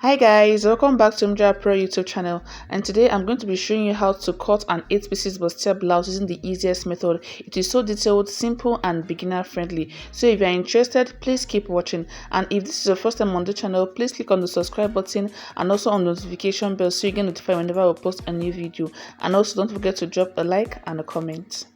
Hi guys, welcome back to MJ Pro YouTube channel, and today I'm going to be showing you how to cut an 8 pieces bustier blouse using the easiest method. It is so detailed, simple and beginner friendly. So if you are interested, please keep watching, and if this is your first time on the channel, please click on the subscribe button and also on the notification bell so you get notified whenever I post a new video. And also don't forget to drop a like and a comment.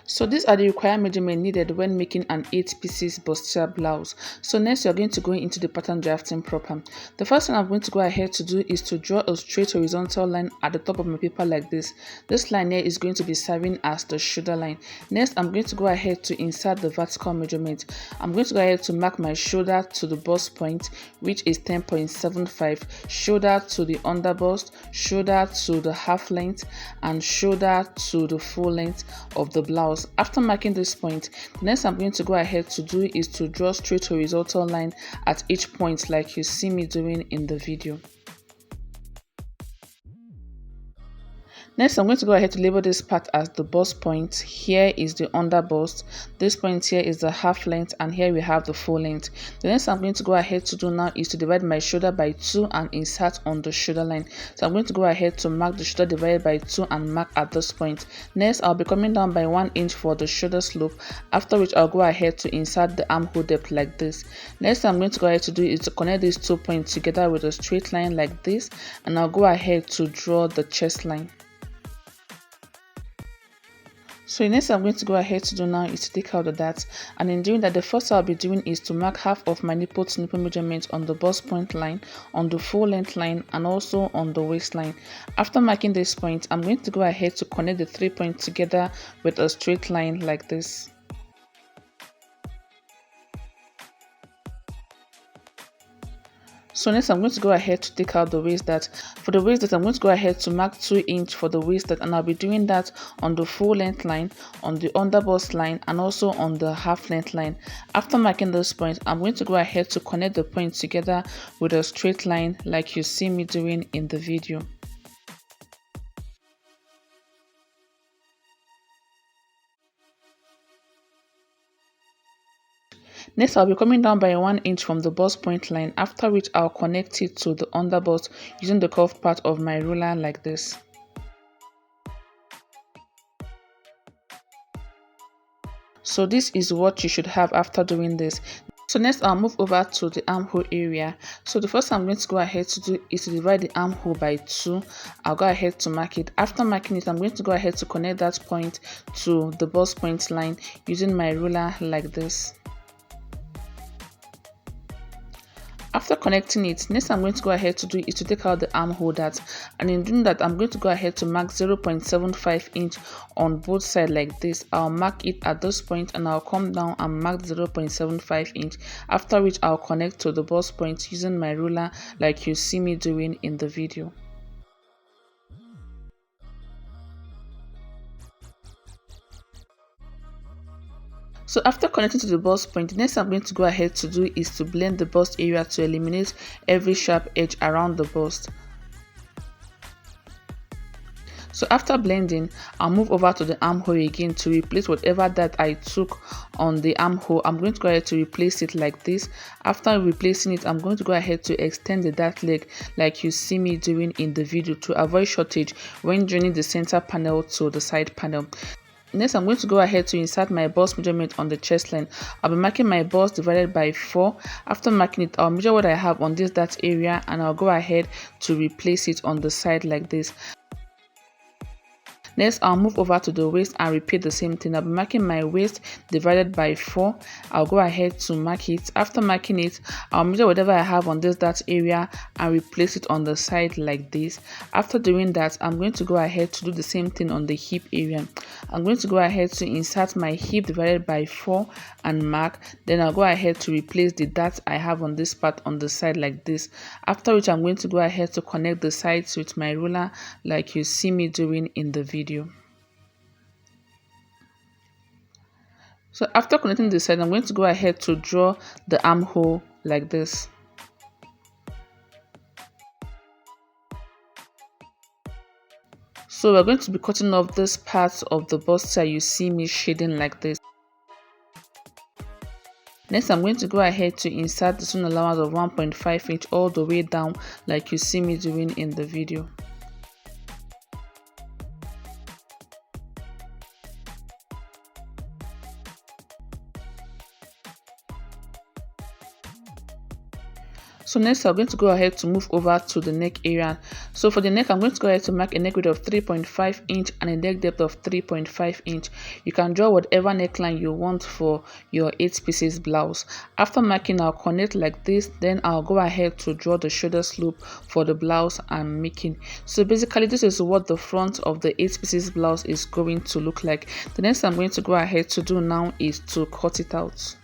So these are the required measurements needed when making an 8 pieces bustier blouse. So next you're going to go into the pattern drafting proper. The first thing I'm going to go ahead to do is to draw a straight horizontal line at the top of my paper like this. This line here is going to be serving as the shoulder line. Next I'm going to go ahead to insert the vertical measurement. I'm going to go ahead to mark my shoulder to the bust point, which is 10.75, shoulder to the under bust, shoulder to the half length, and shoulder to the full length of the blouse. After marking this point, the next I'm going to go ahead to do is to draw straight horizontal line at each point like you see me doing in the video. Next, I'm going to go ahead to label this part as the bust point. Here is the under bust. This point here is the half length, and here we have the full length. The next I'm going to go ahead to do now is to divide my shoulder by 2 and insert on the shoulder line. So I'm going to go ahead to mark the shoulder divided by 2 and mark at this point. Next, I'll be coming down by 1 inch for the shoulder slope, after which I'll go ahead to insert the armhole depth like this. Next, I'm going to go ahead to do is to connect these 2 points together with a straight line like this, and I'll go ahead to draw the chest line. So the next I'm going to go ahead to do now is to take out the darts, and in doing that, the first thing I'll be doing is to mark half of my nipple to nipple measurement on the bust point line, on the full length line, and also on the waistline. After marking this point, I'm going to go ahead to connect the 3 points together with a straight line like this. So next I'm going to go ahead to take out the waist dart. For the waist dart, I'm going to go ahead to mark 2 inch for the waist dart, and I'll be doing that on the full length line, on the under bust line, and also on the half length line. After marking those points, I'm going to go ahead to connect the points together with a straight line like you see me doing in the video. Next, I'll be coming down by 1 inch from the bust point line, after which I'll connect it to the under bust using the curved part of my ruler like this. So this is what you should have after doing this. So next I'll move over to the armhole area. So the first thing I'm going to go ahead to do is to divide the armhole by 2. I'll go ahead to mark it. After marking it, I'm going to go ahead to connect that point to the bust point line using my ruler like this. After connecting it, next I'm going to go ahead to do is to take out the armhole dart, and in doing that I'm going to go ahead to mark 0.75 inch on both sides like this. I'll mark it at this point and I'll come down and mark 0.75 inch, after which I'll connect to the bust point using my ruler like you see me doing in the video. So after connecting to the bust point, the next I'm going to go ahead to do is to blend the bust area to eliminate every sharp edge around the bust. So after blending, I'll move over to the armhole again to replace whatever that I took on the armhole. I'm going to go ahead to replace it like this. After replacing it, I'm going to go ahead to extend the dart leg like you see me doing in the video to avoid shortage when joining the center panel to the side panel. Next, I'm going to go ahead to insert my bust measurement on the chest line. I'll be marking my bust divided by 4. After marking it, I'll measure what I have on this dart area, and I'll go ahead to replace it on the side like this. Next, I'll move over to the waist and repeat the same thing. I'll be marking my waist divided by 4. I'll go ahead to mark it. After marking it, I'll measure whatever I have on this dart area and replace it on the side like this. After doing that, I'm going to go ahead to do the same thing on the hip area. I'm going to go ahead to insert my hip divided by 4 and mark. Then I'll go ahead to replace the dart I have on this part on the side like this. After which, I'm going to go ahead to connect the sides with my ruler like you see me doing in the video. So after connecting the side, I'm going to go ahead to draw the armhole like this. So we're going to be cutting off this part of the bustier you see me shading like this. Next, I'm going to go ahead to insert the seam allowance of 1.5 inch all the way down like you see me doing in the video. So next I'm going to go ahead to move over to the neck area. So for the neck, I'm going to go ahead to mark a neck width of 3.5 inch and a neck depth of 3.5 inch. You can draw whatever neckline you want for your 8 pieces blouse. After marking, I'll connect like this, then I'll go ahead to draw the shoulder slope for the blouse I'm making. So basically this is what the front of the 8 pieces blouse is going to look like. The next I'm going to go ahead to do now is to cut it out.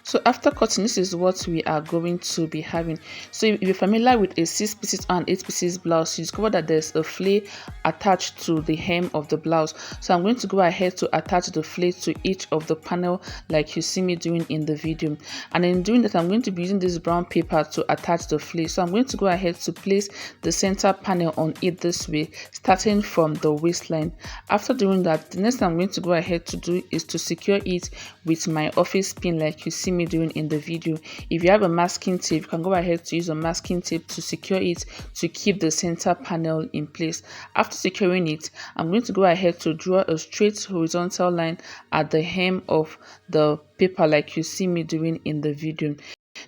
So after cutting, this is what we are going to be having. So if you're familiar with a 6 pieces and 8 pieces blouse, you discover that there's a flare attached to the hem of the blouse. So I'm going to go ahead to attach the flare to each of the panel like you see me doing in the video. And in doing that, I'm going to be using this brown paper to attach the flare. So I'm going to go ahead to place the center panel on it this way, starting from the waistline. After doing that, the next thing I'm going to go ahead to do is to secure it with my office pin like you see me doing in the video. If you have a masking tape, you can go ahead to use a masking tape to secure it to keep the center panel in place. After securing it, I'm going to go ahead to draw a straight horizontal line at the hem of the paper like you see me doing in the video.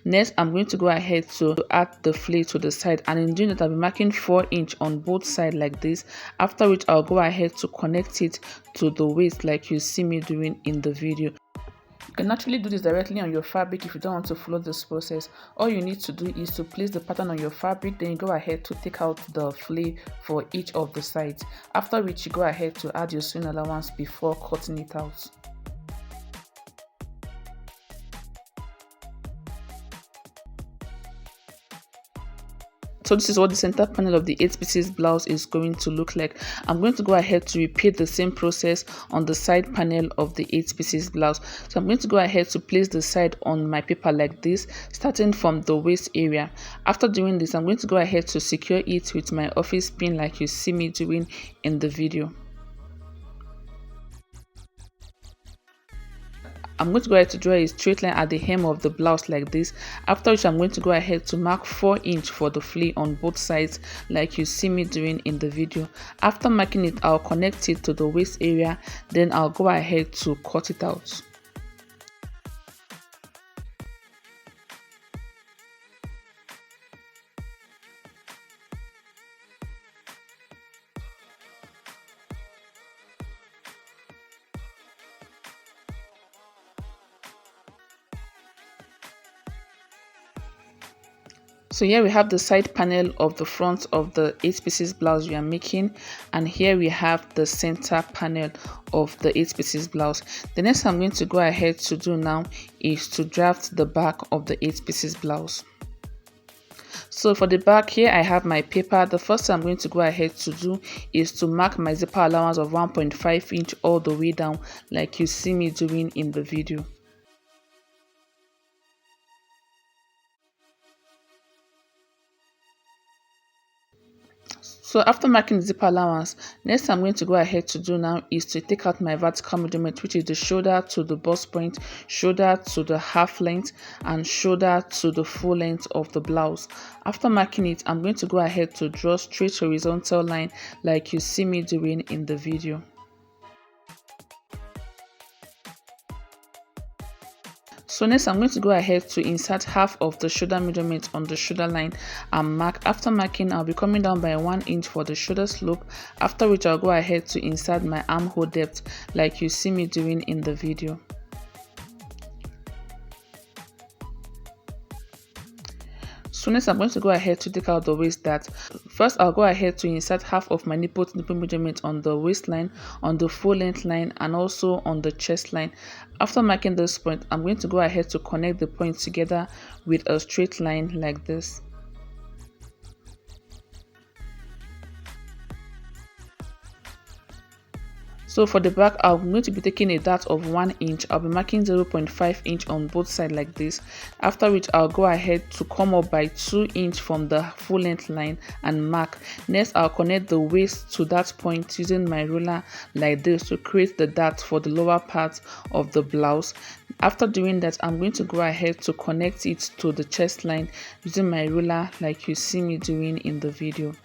Next, I'm going to go ahead to add the flare to the side, and in doing that, I'll be marking 4 inch on both sides like this, after which I'll go ahead to connect it to the waist like you see me doing in the video. You can actually do this directly on your fabric if you don't want to follow this process. All you need to do is to place the pattern on your fabric, then you go ahead to take out the flare for each of the sides, after which you go ahead to add your sewing allowance before cutting it out. So this is what the center panel of the 8 pieces blouse is going to look like. I'm going to go ahead to repeat the same process on the side panel of the 8 pieces blouse. So I'm going to go ahead to place the side on my paper like this, starting from the waist area. After doing this, I'm going to go ahead to secure it with my office pin like you see me doing in the video. I'm going to go ahead to draw a straight line at the hem of the blouse like this, after which I'm going to go ahead to mark 4 inch for the flare on both sides like you see me doing in the video. After marking it, I'll connect it to the waist area, then I'll go ahead to cut it out. So here we have the side panel of the front of the 8 pieces blouse we are making, and here we have the center panel of the 8 pieces blouse. The next I'm going to go ahead to do now is to draft the back of the 8 pieces blouse. So for the back, here I have my paper. The first thing I'm going to go ahead to do is to mark my zipper allowance of 1.5 inch all the way down like you see me doing in the video. So after marking the zipper allowance, next I'm going to go ahead to do now is to take out my vertical measurement, which is the shoulder to the bust point, shoulder to the half length, and shoulder to the full length of the blouse. After marking it, I'm going to go ahead to draw straight horizontal line like you see me doing in the video. So next I'm going to go ahead to insert half of the shoulder measurement on the shoulder line and mark. After marking, I'll be coming down by 1 inch for the shoulder slope, after which I'll go ahead to insert my armhole depth like you see me doing in the video. So next I'm going to go ahead to take out the waist dart. First I'll go ahead to insert half of my nipple to nipple measurement on the waistline, on the full length line, and also on the chest line. After marking this point, I'm going to go ahead to connect the points together with a straight line like this. So for the back, I'm going to be taking a dart of 1 inch. I'll be marking 0.5 inch on both sides like this, after which I'll go ahead to come up by 2 inch from the full length line and mark. Next, I'll connect the waist to that point using my ruler like this to create the dart for the lower part of the blouse. After doing that, I'm going to go ahead to connect it to the chest line using my ruler like you see me doing in the video.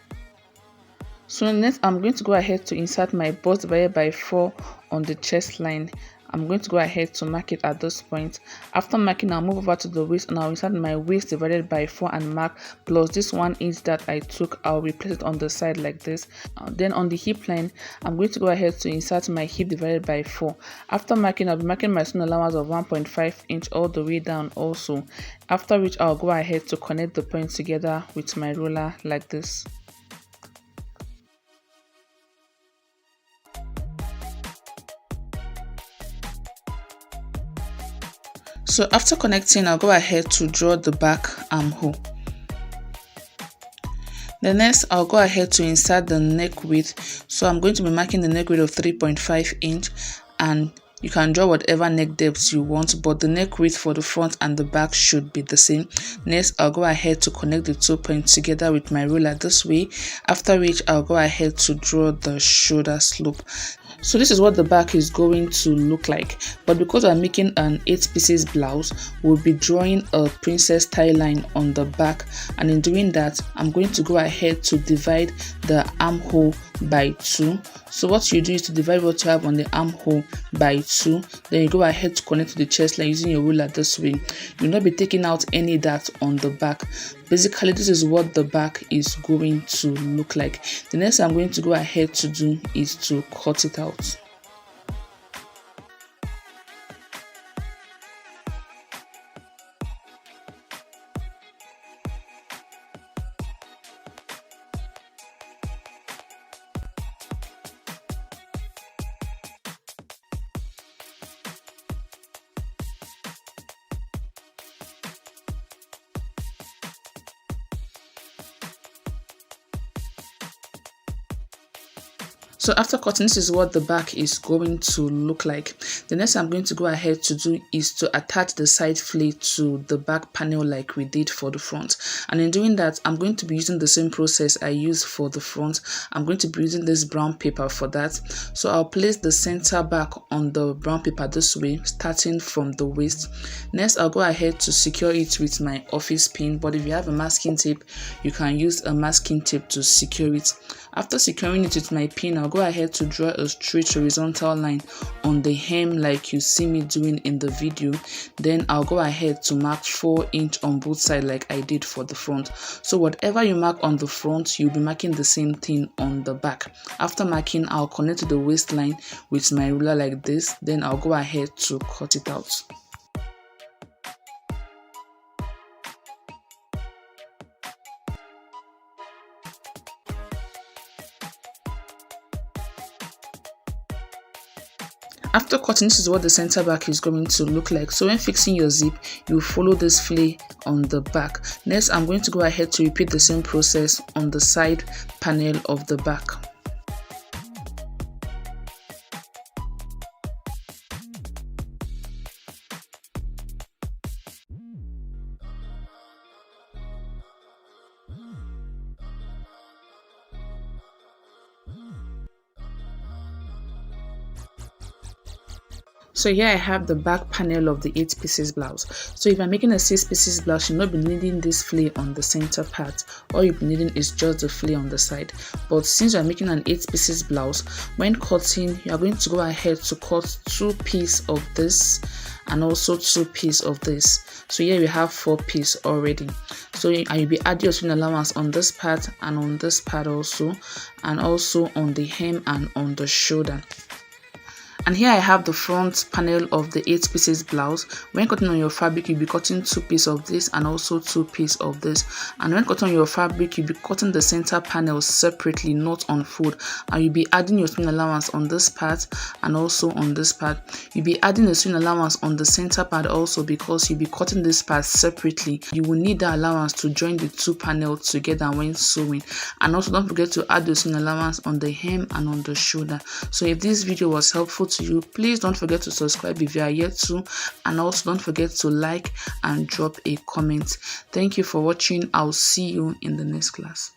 So next, I'm going to go ahead to insert my bust divided by 4 on the chest line. I'm going to go ahead to mark it at this point. After marking, I'll move over to the waist and I'll insert my waist divided by 4 and mark, plus this 1 inch that I took. I'll replace it on the side like this. Then on the hip line, I'm going to go ahead to insert my hip divided by 4. After marking, I'll be marking my seam allowance of 1.5 inch all the way down also. After which, I'll go ahead to connect the points together with my ruler like this. So after connecting, I'll go ahead to draw the back armhole. The next, I'll go ahead to insert the neck width. So I'm going to be marking the neck width of 3.5 inch, and you can draw whatever neck depth you want, but the neck width for the front and the back should be the same. Next, I'll go ahead to connect the 2 points together with my ruler this way, after which I'll go ahead to draw the shoulder slope. So this is what the back is going to look like, but because I'm making an 8 pieces blouse, we'll be drawing a princess tie line on the back, and in doing that, I'm going to go ahead to divide the armhole by 2. So what you do is to divide what you have on the armhole by 2, then you go ahead to connect to the chest line using your ruler this way. You'll not be taking out any dart on the back. Basically, this is what the back is going to look like. The next I'm going to go ahead to do is to cut it out. So after cutting, this is what the back is going to look like. The next I'm going to go ahead to do is to attach the side flare to the back panel like we did for the front. And in doing that, I'm going to be using the same process I used for the front. I'm going to be using this brown paper for that. So I'll place the center back on the brown paper this way, starting from the waist. Next, I'll go ahead to secure it with my office pin, but if you have a masking tape, you can use a masking tape to secure it. After securing it with my pin, I'll go ahead to draw a straight horizontal line on the hem like you see me doing in the video. Then I'll go ahead to mark 4 inch on both sides like I did for the front. So whatever you mark on the front, you'll be marking the same thing on the back. After marking, I'll connect to the waistline with my ruler like this. Then I'll go ahead to cut it out. After cutting, this is what the center back is going to look like. So when fixing your zip, you follow this flare on the back. Next, I'm going to go ahead to repeat the same process on the side panel of the back. So here I have the back panel of the 8 pieces blouse. So if I'm making a 6 pieces blouse, you'll not be needing this flare on the center part. All you'll be needing is just the flare on the side. But since you're making an 8 pieces blouse, when cutting, you're going to go ahead to cut 2 pieces of this and also 2 pieces of this. So here we have 4 pieces already. So you'll be adding your seam allowance on this part and on this part also, and also on the hem and on the shoulder. And here I have the front panel of the 8 pieces blouse. When cutting on your fabric, you'll be cutting 2 pieces of this and also 2 pieces of this. And when cutting on your fabric, you'll be cutting the center panel separately, not on fold. And you'll be adding your sewing allowance on this part and also on this part. You'll be adding the sewing allowance on the center part also, because you'll be cutting this part separately. You will need that allowance to join the 2 panels together when sewing. And also don't forget to add the sewing allowance on the hem and on the shoulder. So if this video was helpful to you, please don't forget to subscribe if you are yet to, and also don't forget to like and drop a comment. Thank you for watching. I'll see you in the next class.